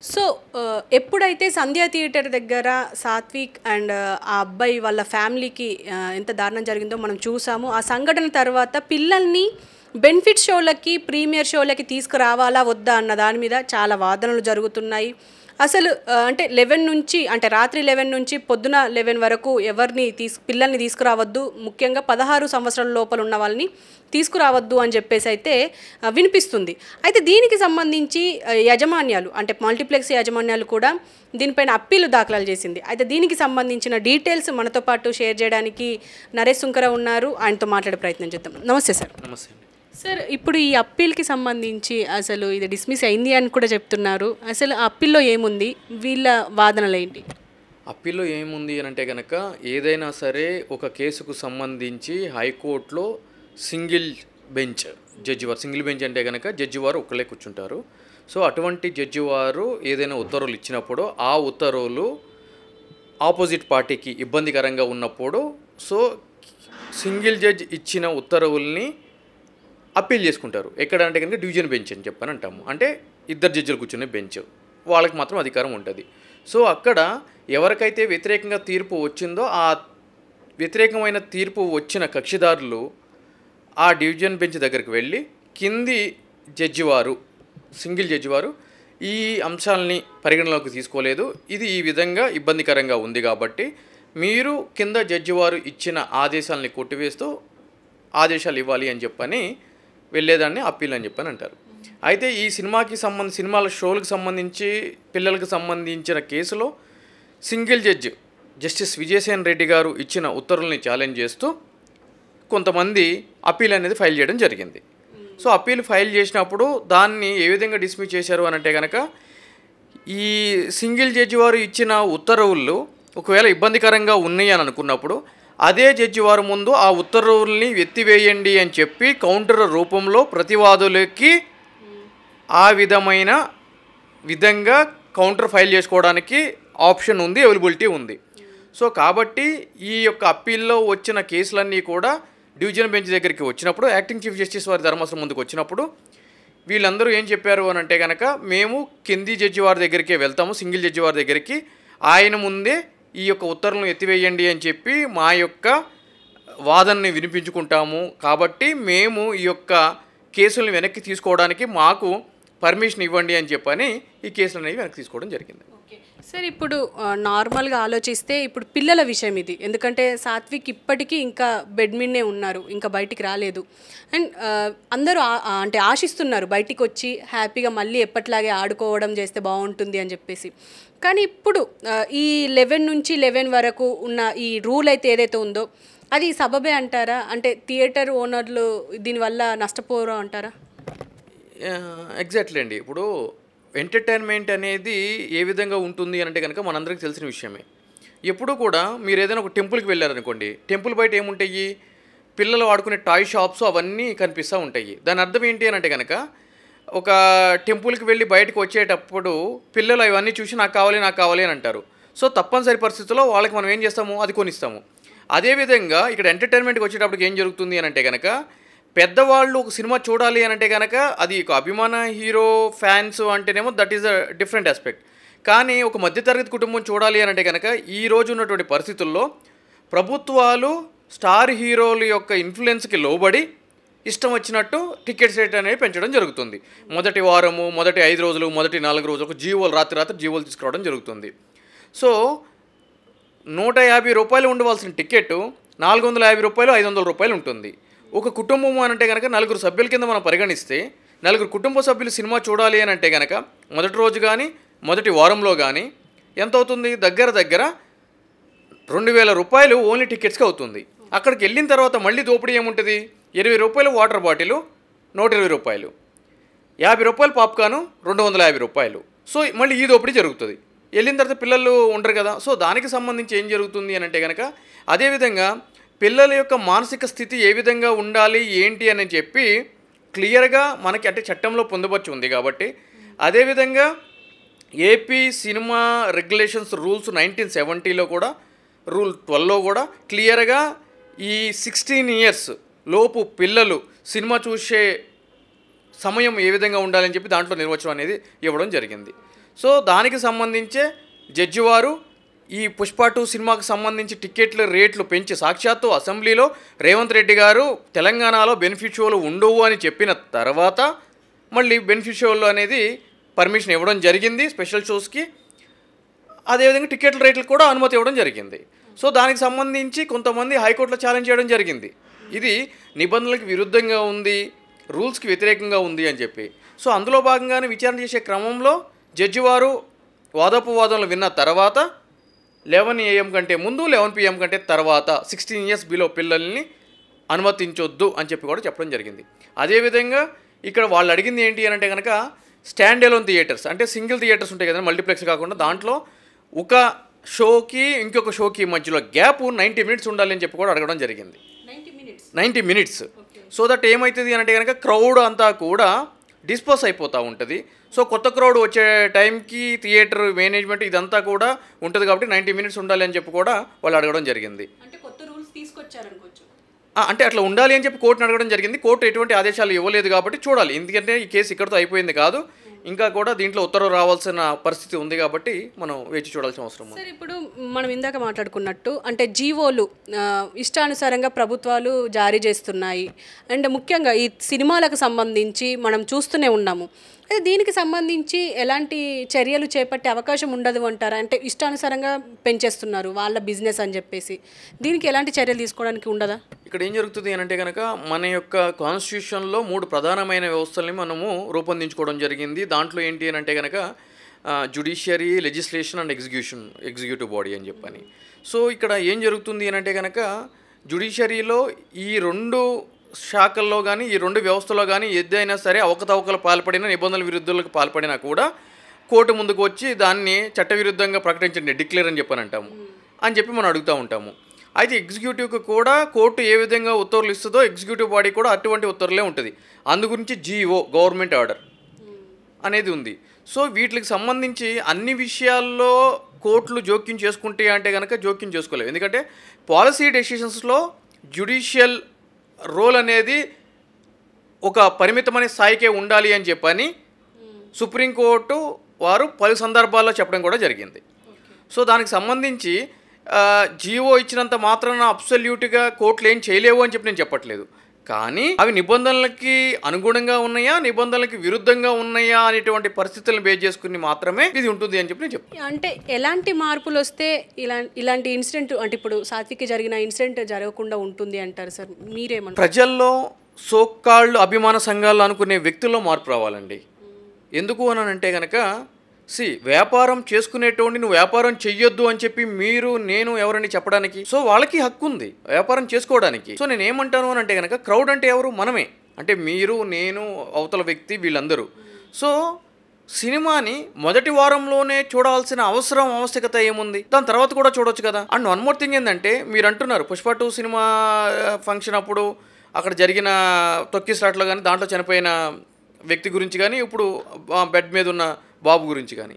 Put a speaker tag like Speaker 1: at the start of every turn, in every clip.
Speaker 1: So ఎప్పుడైతే సంధ్య theatre దగ్గర Satvik and ఆ అబ్బాయి వాళ్ళ ఫ్యామిలీకి ఎంత దారుణం జరిగిందో మనం చూసాము. ఆ సంఘటన తర్వాత పిల్లల్ని బెనిఫిట్ షోలకి, ప్రీమియర్ షోలకి తీసుకురావాలా వద్దా అన్న దాని మీద చాలా వాదనలు జరుగుతున్నాయి. అసలు అంటే 11 నుంచి అంటే రాత్రి 11 నుంచి పొద్దున 11 వరకు ఎవరిని పిల్లల్ని తీసుకురావద్దు, ముఖ్యంగా 16 సంవత్సరాల లోపల ఉన్న వాళ్ళని తీసుకురావద్దు అని చెప్పేసి అయితే వినిపిస్తుంది. అయితే దీనికి సంబంధించి యాజమాన్యాలు అంటే మల్టీప్లెక్స్ యాజమాన్యాలు కూడా దీనిపైన అప్పీలు దాఖలు చేసింది. అయితే దీనికి సంబంధించిన డీటెయిల్స్ మనతో పాటు షేర్ చేయడానికి నరేష్ సుంకర ఉన్నారు. ఆయనతో మాట్లాడే ప్రయత్నం చేద్దాం. నమస్తే సార్.
Speaker 2: నమస్తే
Speaker 1: సార్, ఇప్పుడు ఈ అప్పీల్కి సంబంధించి అసలు ఇది డిస్మిస్ అయింది అని కూడా చెప్తున్నారు. అసలు ఆ అప్పీల్లో ఏముంది, వీళ్ళ వాదనలు ఏంటి?
Speaker 2: అప్పీల్లో ఏముంది అని అంటే కనుక ఏదైనా సరే ఒక కేసుకు సంబంధించి హైకోర్టులో సింగిల్ బెంచ్ జడ్జి వారు, సింగిల్ బెంచ్ అంటే కనుక జడ్జి వారు ఒక్కలే కూర్చుంటారు. సో అటువంటి జడ్జి వారు ఏదైనా ఉత్తర్వులు ఇచ్చినప్పుడు ఆ ఉత్తర్వులు ఆపోజిట్ పార్టీకి ఇబ్బందికరంగా ఉన్నప్పుడు సో సింగిల్ జడ్జ్ ఇచ్చిన ఉత్తర్వుల్ని అప్పీల్ చేసుకుంటారు. ఎక్కడ అంటే కనుక డివిజన్ బెంచ్ అని చెప్పని అంటాము. అంటే ఇద్దరు జడ్జిలు కూర్చునే బెంచ్, వాళ్ళకి మాత్రం అధికారం ఉంటుంది. సో అక్కడ ఎవరికైతే వ్యతిరేకంగా తీర్పు వచ్చిందో ఆ వ్యతిరేకమైన తీర్పు వచ్చిన కక్షిదారులు ఆ డివిజన్ బెంచ్ దగ్గరికి వెళ్ళి కింది జడ్జి వారు, సింగిల్ జడ్జి వారు ఈ అంశాలని పరిగణలోకి తీసుకోలేదు, ఇది ఈ విధంగా ఇబ్బందికరంగా ఉంది కాబట్టి మీరు కింద జడ్జి వారు ఇచ్చిన ఆదేశాలని కొట్టివేస్తూ ఆదేశాలు ఇవ్వాలి అని చెప్పని వెళ్ళేదాన్ని అప్పీల్ అని చెప్పని అంటారు. అయితే ఈ సినిమాల షోలకు సంబంధించి పిల్లలకు సంబంధించిన కేసులో single judge justice Vijay Sen Reddy గారు ఇచ్చిన ఉత్తర్వుల్ని ఛాలెంజ్ చేస్తూ కొంతమంది అప్పీల్ అనేది ఫైల్ చేయడం జరిగింది. సో అప్పీల్ ఫైల్ చేసినప్పుడు దాన్ని ఏ విధంగా డిస్మిస్ చేశారు అని అంటే కనుక ఈ సింగిల్ జడ్జి వారు ఇచ్చిన ఉత్తర్వులు ఒకవేళ ఇబ్బందికరంగా ఉన్నాయి అని అనుకున్నప్పుడు అదే జడ్జి వారి ముందు ఆ ఉత్తర్వుల్ని ఎత్తివేయండి అని చెప్పి కౌంటర్ రూపంలో ప్రతివాదులకి ఆ విధంగా కౌంటర్ ఫైల్ చేసుకోవడానికి ఆప్షన్ ఉంది, అవైలబిలిటీ ఉంది. సో కాబట్టి ఈ యొక్క అప్పీల్లో వచ్చిన కేసులన్నీ కూడా డివిజన్ బెంచ్ దగ్గరికి వచ్చినప్పుడు యాక్టింగ్ చీఫ్ జస్టిస్ వారి ధర్మాసనం ముందుకు వచ్చినప్పుడు వీళ్ళందరూ ఏం చెప్పారు అని అంటే కనుక మేము కింది జడ్జి వారి దగ్గరికే వెళ్తాము, సింగిల్ జడ్జి వారి దగ్గరికి, ఆయన ముందే ఈ యొక్క ఉత్తర్వులను ఎత్తివేయండి అని చెప్పి మా యొక్క వాదనని వినిపించుకుంటాము. కాబట్టి మేము ఈ యొక్క కేసులను వెనక్కి తీసుకోవడానికి మాకు పర్మిషన్ ఇవ్వండి అని చెప్పని ఈ కేసులు అనేవి వెనక్కి తీసుకోవడం జరిగింది.
Speaker 1: సార్, ఇప్పుడు నార్మల్గా ఆలోచిస్తే ఇప్పుడు పిల్లల విషయం ఇది, ఎందుకంటే సాత్విక్ ఇప్పటికీ ఇంకా బెడ్ మీదనే ఉన్నారు, ఇంకా బయటికి రాలేదు. అండ్ అందరూ అంటే ఆశిస్తున్నారు బయటికి వచ్చి హ్యాపీగా మళ్ళీ ఎప్పట్లాగే ఆడుకోవడం చేస్తే బాగుంటుంది అని చెప్పేసి. కానీ ఇప్పుడు ఈ 11 నుంచి 11 వరకు ఉన్న ఈ రూల్ అయితే ఏదైతే ఉందో అది సబబే అంటారా? అంటే థియేటర్ ఓనర్లు దీనివల్ల నష్టపోరు అంటారా?
Speaker 2: ఎగ్జాక్ట్లీ అండి. ఇప్పుడు ఎంటర్టైన్మెంట్ అనేది ఏ విధంగా ఉంటుంది అంటే కనుక మనందరికీ తెలిసిన విషయమే. ఎప్పుడు కూడా మీరు ఏదైనా ఒక టెంపుల్కి వెళ్ళారనుకోండి, టెంపుల్ బయట ఏముంటాయి, పిల్లలు ఆడుకునే టాయ్ షాప్స్ అవన్నీ కనిపిస్తూ ఉంటాయి. దాని అర్థం ఏంటి అని అంటే కనుక ఒక టెంపుల్కి వెళ్ళి బయటకు వచ్చేటప్పుడు పిల్లలు అవన్నీ చూసి నాకు కావాలి అని అంటారు. సో తప్పనిసరి పరిస్థితుల్లో వాళ్ళకి మనం ఏం చేస్తాము, అది కొనిస్తాము. అదేవిధంగా ఇక్కడ ఎంటర్టైన్మెంట్కి వచ్చేటప్పటికి ఏం జరుగుతుంది అని అంటే కనుక పెద్దవాళ్ళు ఒక సినిమా చూడాలి అని అంటే కనుక అది ఒక అభిమాన హీరో ఫ్యాన్స్ అంటేనేమో that is a different aspect. కానీ ఒక మధ్యతరగతి కుటుంబం చూడాలి అని అంటే కనుక ఈ రోజు ఉన్నటువంటి పరిస్థితుల్లో ప్రభుత్వాలు స్టార్ హీరోల యొక్క ఇన్ఫ్లుయెన్స్కి లోబడి ఇష్టం వచ్చినట్టు టికెట్స్ రేట్ అనేవి పెంచడం జరుగుతుంది. మొదటి వారము, మొదటి 5 రోజులు, మొదటి 4 రోజులకు జీవోలు రాత్రి జీవోలు తీసుకురావడం జరుగుతుంది. సో 150 రూపాయలు ఉండవలసిన టికెట్ 450 రూపాయలు, 500 రూపాయలు ఉంటుంది. ఒక కుటుంబం అని అంటే కనుక 4 సభ్యుల కింద మనం పరిగణిస్తే 4 కుటుంబ సభ్యులు సినిమా చూడాలి అని అంటే కనుక మొదటి రోజు కానీ మొదటి వారంలో కానీ ఎంత అవుతుంది, దగ్గర 2000 రూపాయలు ఓన్లీ టికెట్స్కి అవుతుంది. అక్కడికి వెళ్ళిన తర్వాత మళ్ళీ దోపిడీ ఏముంటుంది, 20 రూపాయలు వాటర్ బాటిల్ 120 రూపాయలు, 50 రూపాయలు పాప్కార్న్ 250 రూపాయలు. సో మళ్ళీ ఈ దోపిడీ జరుగుతుంది. వెళ్ళిన తర్వాత పిల్లలు ఉండరు కదా. సో దానికి సంబంధించి ఏం జరుగుతుంది అని అంటే కనుక అదేవిధంగా పిల్లల యొక్క మానసిక స్థితి ఏ విధంగా ఉండాలి ఏంటి అని చెప్పి క్లియర్గా మనకి అంటే చట్టంలో పొందుపరిచి ఉంది. కాబట్టి అదేవిధంగా ఏపీ సినిమా రెగ్యులేషన్స్ రూల్స్ 1970లో కూడా రూల్ 12లో కూడా క్లియర్గా ఈ 16 ఇయర్స్ లోపు పిల్లలు సినిమా చూసే సమయం ఏ విధంగా ఉండాలని చెప్పి దాంట్లో నిర్వచనం అనేది ఇవ్వడం జరిగింది. సో దానికి సంబంధించే జడ్జి వారు ఈ పుష్ప 2 సినిమాకి సంబంధించి టికెట్ల రేట్లు పెంచి సాక్షాత్తు అసెంబ్లీలో రేవంత్ రెడ్డి గారు తెలంగాణలో బెనిఫిట్ షోలు ఉండవు అని చెప్పిన తర్వాత మళ్ళీ బెనిఫిట్ షోలు అనేది పర్మిషన్ ఇవ్వడం జరిగింది స్పెషల్ షోస్కి. అదేవిధంగా టికెట్ల రేట్లు కూడా అనుమతి ఇవ్వడం జరిగింది. సో దానికి సంబంధించి కొంతమంది హైకోర్టులో ఛాలెంజ్ చేయడం జరిగింది, ఇది నిబంధనలకు విరుద్ధంగా ఉంది, రూల్స్కి వ్యతిరేకంగా ఉంది అని చెప్పి. సో అందులో భాగంగానే విచారణ చేసే క్రమంలో జడ్జి వారు వాదోపవాదనలు విన్న తర్వాత 11 AM కంటే ముందు 11 PM కంటే తర్వాత 16 years బిలో పిల్లల్ని అనుమతించొద్దు అని చెప్పి కూడా చెప్పడం జరిగింది. అదేవిధంగా ఇక్కడ వాళ్ళు అడిగింది ఏంటి అని అంటే కనుక స్టాండ్ ఎలోన్ థియేటర్స్, అంటే సింగిల్ థియేటర్స్ ఉంటాయి కదా మల్టీప్లెక్స్ కాకుండా, దాంట్లో ఒక షోకి ఇంకొక షోకి మధ్యలో గ్యాప్ 90 minutes ఉండాలి అని చెప్పి కూడా అడగడం జరిగింది. 90 minutes. సో దట్ ఏమవుతుంది అని అంటే కనుక క్రౌడ్ అంతా కూడా డిస్పోజ్ అయిపోతూ ఉంటుంది. సో కొత్త క్రౌడ్ వచ్చే టైంకి థియేటర్ మేనేజ్మెంట్ ఇదంతా కూడా ఉంటుంది కాబట్టి 90 minutes ఉండాలి అని చెప్పి కూడా వాళ్ళు అడగడం జరిగింది. అంటే అట్లా ఉండాలి అని చెప్పి కోర్టుని అడగడం జరిగింది. కోర్టు ఎటువంటి ఆదేశాలు ఇవ్వలేదు కాబట్టి చూడాలి, ఎందుకంటే ఈ కేసు ఇక్కడితో అయిపోయింది కాదు, ఇంకా కూడా దీంట్లో ఉత్తర్వు రావాల్సిన పరిస్థితి ఉంది కాబట్టి మనం వేచి చూడాల్సిన అవసరం ఉంది.
Speaker 1: సార్, ఇప్పుడు మనం ఇందాక మాట్లాడుకున్నట్టు అంటే జీవోలు ఇష్టానుసారంగా ప్రభుత్వాలు జారీ చేస్తున్నాయి, అండ్ ముఖ్యంగా ఈ సినిమాలకు సంబంధించి మనం చూస్తూనే ఉన్నాము. అయితే దీనికి సంబంధించి ఎలాంటి చర్యలు చేపట్టే అవకాశం ఉండదు అంటారా? అంటే ఇష్టానుసారంగా పెంచేస్తున్నారు వాళ్ళ బిజినెస్ అని చెప్పేసి, దీనికి ఎలాంటి చర్యలు తీసుకోవడానికి ఉండదా?
Speaker 2: ఇక్కడ ఏం జరుగుతుంది అని అంటే కనుక మన యొక్క కాన్స్టిట్యూషన్లో 3 ప్రధానమైన వ్యవస్థల్ని మనము రూపొందించుకోవడం జరిగింది. దాంట్లో ఏంటి అని అంటే కనుక judiciary, legislation and executive body అని చెప్పని. సో ఇక్కడ ఏం జరుగుతుంది అని అంటే కనుక జ్యుడిషియరీలో ఈ 2 శాఖల్లో కానీ ఈ 2 వ్యవస్థలో కానీ ఏదైనా సరే అవకతవకలు పాల్పడిన, నిబంధనల విరుద్ధులకు పాల్పడినా కూడా కోర్టు ముందుకు వచ్చి దాన్ని చట్టవిరుద్ధంగా ప్రకటించండి, డిక్లేర్ అని చెప్పని అంటాము అని చెప్పి మనం అడుగుతూ ఉంటాము. అయితే ఎగ్జిక్యూటివ్కి కూడా కోర్టు ఏ విధంగా ఉత్తర్వులు ఇస్తుందో ఎగ్జిక్యూటివ్ బాడీ కూడా అటువంటి ఉత్తర్వులే ఉంటుంది. అందు గురించి జీఓ, గవర్నమెంట్ ఆర్డర్ అనేది ఉంది. సో వీటికి సంబంధించి అన్ని విషయాల్లో కోర్టులు జోక్యం చేసుకుంటే అంటే కనుక జోక్యం చేసుకోలేవు, ఎందుకంటే పాలసీ డెసిషన్స్లో జ్యుడిషియల్ రోల్ అనేది ఒక పరిమితమైన స్థాయికే ఉండాలి అని చెప్పని సుప్రీంకోర్టు వారు పలు సందర్భాల్లో చెప్పడం కూడా జరిగింది. సో దానికి సంబంధించి జీవో ఇచ్చినంత మాత్రాన అబ్సల్యూట్గా కోర్టులు ఏం చేయలేవు అని చెప్పి నేను చెప్పట్లేదు, కానీ అవి నిబంధనలకి అనుగుణంగా ఉన్నాయా, నిబంధనలకి విరుద్ధంగా ఉన్నాయా అనేటువంటి పరిస్థితులను బేస్ చేసుకుని మాత్రమే ఇది ఉంటుంది అని చెప్పి నేను చెప్తాను.
Speaker 1: అంటే ఎలాంటి మార్పులు వస్తే ఇలాంటి ఇన్సిడెంట్, అంటే ఇప్పుడు సాత్విక్కి జరిగిన ఇన్సిడెంట్ జరగకుండా ఉంటుంది అంటారు సార్? మీరేమంటారు?
Speaker 2: ప్రజల్లో సోకాళ్ళు అభిమాన సంఘాలు అనుకునే వ్యక్తుల్లో మార్పు రావాలండి. ఎందుకు అని అంటే కనుక వ్యాపారం చేసుకునేటోడిని నువ్వు వ్యాపారం చెయ్యొద్దు అని చెప్పి మీరు నేను ఎవరని చెప్పడానికి, సో వాళ్ళకి హక్కు ఉంది వ్యాపారం చేసుకోవడానికి. సో నేను ఏమంటాను అని అంటే కనుక క్రౌడ్ అంటే ఎవరు? మనమే, అంటే మీరు, నేను, అవతల వ్యక్తి, వీళ్ళందరూ. సో సినిమాని మొదటి వారంలోనే చూడాల్సిన ఆవశ్యకత ఏముంది? దాని తర్వాత కూడా చూడొచ్చు కదా. అండ్ వన్ మోర్ థింగ్ ఏంటంటే మీరు అంటున్నారు పుష్ప 2 సినిమా ఫంక్షన్ అప్పుడు అక్కడ జరిగిన తొక్కిసలాట్లో కానీ దాంట్లో చనిపోయిన వ్యక్తి గురించి కానీ ఇప్పుడు బెడ్ మీద ఉన్న బాబు గురించి కానీ.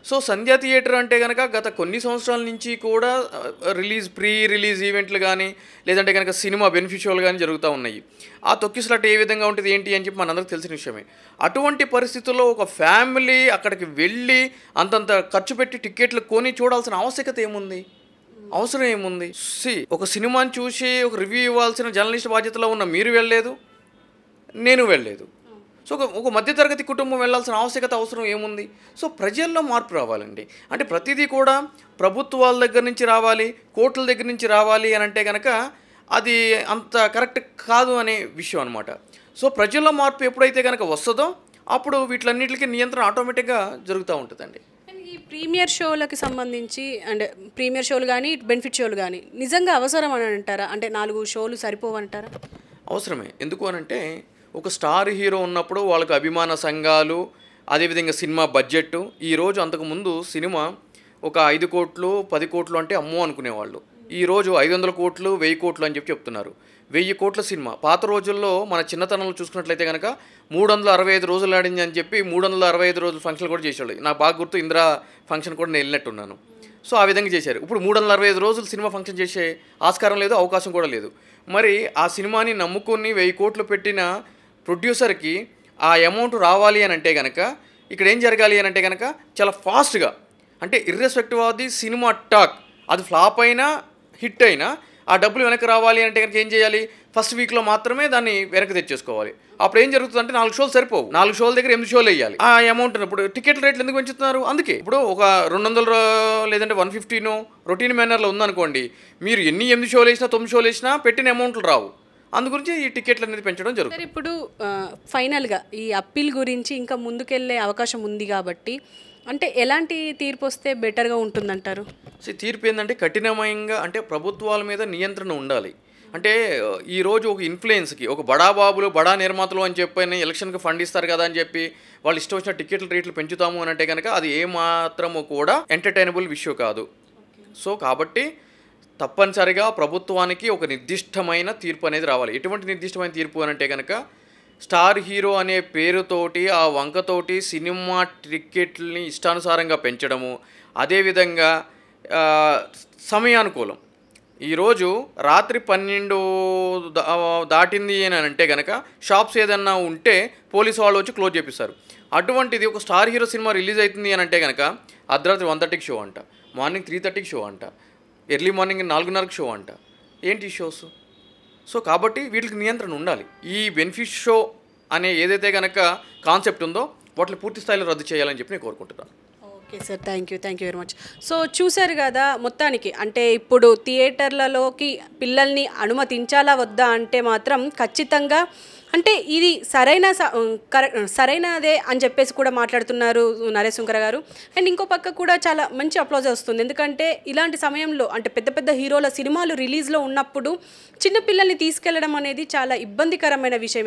Speaker 2: సో సంధ్యా థియేటర్ అంటే కనుక గత కొన్ని సంవత్సరాల నుంచి కూడా ప్రీ రిలీజ్ ఈవెంట్లు కానీ లేదంటే కనుక సినిమా బెనిఫిషియల్ కానీ జరుగుతూ ఉన్నాయి. ఆ తొక్కిసలాట ఏ విధంగా ఉంటుంది ఏంటి అని చెప్పి మనందరికి తెలిసిన విషయమే. అటువంటి పరిస్థితుల్లో ఒక ఫ్యామిలీ అక్కడికి వెళ్ళి అంతంత ఖర్చు పెట్టి టికెట్లు కొని చూడాల్సిన ఆవశ్యకత ఏముంది? అవసరం ఏముంది? ఒక సినిమాని చూసి ఒక రివ్యూ ఇవ్వాల్సిన జర్నలిస్ట్ బాధ్యతలో ఉన్న మీరు వెళ్ళలేదు, నేను వెళ్ళలేదు. సో ఒక మధ్యతరగతి కుటుంబం వెళ్ళాల్సిన అవసరం ఏముంది? సో ప్రజల్లో మార్పు రావాలండి. అంటే ప్రతిదీ కూడా ప్రభుత్వాల దగ్గర నుంచి రావాలి, కోర్టుల దగ్గర నుంచి రావాలి అని అంటే కనుక అది అంత కరెక్ట్ కాదు అనే విషయం అనమాట. సో ప్రజల్లో మార్పు ఎప్పుడైతే కనుక వస్తుందో అప్పుడు వీటిలన్నిటికీ నియంత్రణ ఆటోమేటిక్గా జరుగుతూ ఉంటుందండి.
Speaker 1: ఈ ప్రీమియర్ షోలకు సంబంధించి అంటే ప్రీమియర్ షోలు కానీ బెనిఫిట్ షోలు కానీ నిజంగా అవసరం అని అంటారా? అంటే 4 షోలు సరిపోవంటారా?
Speaker 2: అవసరమే. ఎందుకు అనంటే ఒక స్టార్ హీరో ఉన్నప్పుడు వాళ్ళకు అభిమాన సంఘాలు, అదేవిధంగా సినిమా బడ్జెట్. ఈరోజు అంతకుముందు సినిమా ఒక 5 కోట్లు 10 కోట్లు అంటే అమ్మో అనుకునేవాళ్ళు. ఈరోజు 500 కోట్లు 1000 కోట్లు అని చెప్పి చెప్తున్నారు. 1000 కోట్ల సినిమా పాత రోజుల్లో మన చిన్నతనంలో చూసుకున్నట్లయితే కనుక 365 రోజులు ఆడింది అని చెప్పి 365 రోజులు ఫంక్షన్ కూడా చేసేవాళ్ళు. నాకు బాగా గుర్తు, ఇందిరా ఫంక్షన్ కూడా నేను వెళ్ళినట్టున్నాను. సో ఆ విధంగా చేశారు. ఇప్పుడు 365 రోజులు సినిమా ఫంక్షన్ చేసే ఆస్కారం లేదు, అవకాశం కూడా లేదు. మరి ఆ సినిమాని నమ్ముకొని 1000 కోట్లు పెట్టిన ప్రొడ్యూసర్కి ఆ అమౌంట్ రావాలి అని అంటే కనుక ఇక్కడ ఏం జరగాలి అని అంటే కనుక చాలా ఫాస్ట్గా, అంటే irrespective of the cinema talk, అది ఫ్లాప్ అయినా హిట్ అయినా ఆ డబ్బులు వెనక్కి రావాలి అంటే కనుక ఏం చేయాలి, ఫస్ట్ వీక్లో మాత్రమే దాన్ని వెనక్కి తెచ్చేసుకోవాలి. అప్పుడు ఏం జరుగుతుందంటే 4 షోలు సరిపోవు, 4 షోల దగ్గర 8 షోలు వేయాలి. ఆ అమౌంట్ ఇప్పుడు టికెట్ల రేట్లు ఎందుకు పెంచుతున్నారు? అందుకే ఇప్పుడు ఒక 200 లేదంటే 150 రొటీన్ మేనర్లో ఉందనుకోండి, మీరు ఎన్ని 8 షోలు వేసినా 9 షోలు వేసినా పెట్టిన అమౌంట్లు రావు. అందుగురించి ఈ టికెట్లు అనేది పెంచడం జరుగుతుంది.
Speaker 1: సార్ ఇప్పుడు ఫైనల్గా ఈ అప్పీల్ గురించి ఇంకా ముందుకెళ్ళే అవకాశం ఉంది కాబట్టి అంటే ఎలాంటి తీర్పు వస్తే బెటర్గా ఉంటుందంటారు?
Speaker 2: తీర్పు ఏంటంటే కఠినమైన, అంటే ప్రభుత్వాల మీద నియంత్రణ ఉండాలి. అంటే ఈరోజు ఒక ఇన్ఫ్లుయెన్స్కి, ఒక బడా బాబులు బడా నిర్మాతలు అని చెప్పి ఎలక్షన్కి ఫండ్ ఇస్తారు కదా అని చెప్పి వాళ్ళు ఇష్టం వచ్చిన టికెట్ల రేట్లు పెంచుతాము అని అంటే కనుక అది ఏమాత్రము కూడా ఎంటర్టైనబుల్ విషయం కాదు. సో కాబట్టి తప్పనిసరిగా ప్రభుత్వానికి ఒక నిర్దిష్టమైన తీర్పు అనేది రావాలి. ఎటువంటి నిర్దిష్టమైన తీర్పు అని అంటే కనుక స్టార్ హీరో అనే పేరుతోటి ఆ వంకతోటి సినిమా టికెట్లని ఇష్టానుసారంగా పెంచడము, అదేవిధంగా సమయానుకూలం. ఈరోజు రాత్రి 12 దాటింది అని అంటే కనుక షాప్స్ ఏదన్నా ఉంటే పోలీసు వాళ్ళు వచ్చి క్లోజ్ చేపిస్తారు. అటువంటిది ఒక స్టార్ హీరో సినిమా రిలీజ్ అవుతుంది అని అంటే కనుక అర్ధరాత్రి 1:30కి షో అంట, మార్నింగ్ 3:30కి షో అంట, ఎర్లీ మార్నింగ్ 4:30కి షో అంట. ఏంటి షోస్? సో కాబట్టి వీటికి నియంత్రణ ఉండాలి. ఈ బెనిఫిట్ షో అనే ఏదైతే కనుక కాన్సెప్ట్ ఉందో వాటిని పూర్తి స్థాయిలో రద్దు చేయాలని చెప్పి నేను కోరుకుంటున్నాను.
Speaker 1: Okay sir, thank you very much. So చూశారు కదా మొత్తానికి, అంటే ఇప్పుడు థియేటర్లలోకి పిల్లల్ని అనుమతించాలా వద్దా అంటే మాత్రం ఖచ్చితంగా అంటే ఇది సరైనదే అని చెప్పేసి కూడా మాట్లాడుతున్నారు నరేష్ శంకర్ గారు. అండ్ ఇంకో పక్క కూడా చాలా మంచి అప్లాజ్ వస్తుంది, ఎందుకంటే ఇలాంటి సమయంలో అంటే పెద్ద పెద్ద హీరోల సినిమాలు రిలీజ్లో ఉన్నప్పుడు చిన్న పిల్లల్ని తీసుకెళ్లడం అనేది చాలా ఇబ్బందికరమైన విషయం.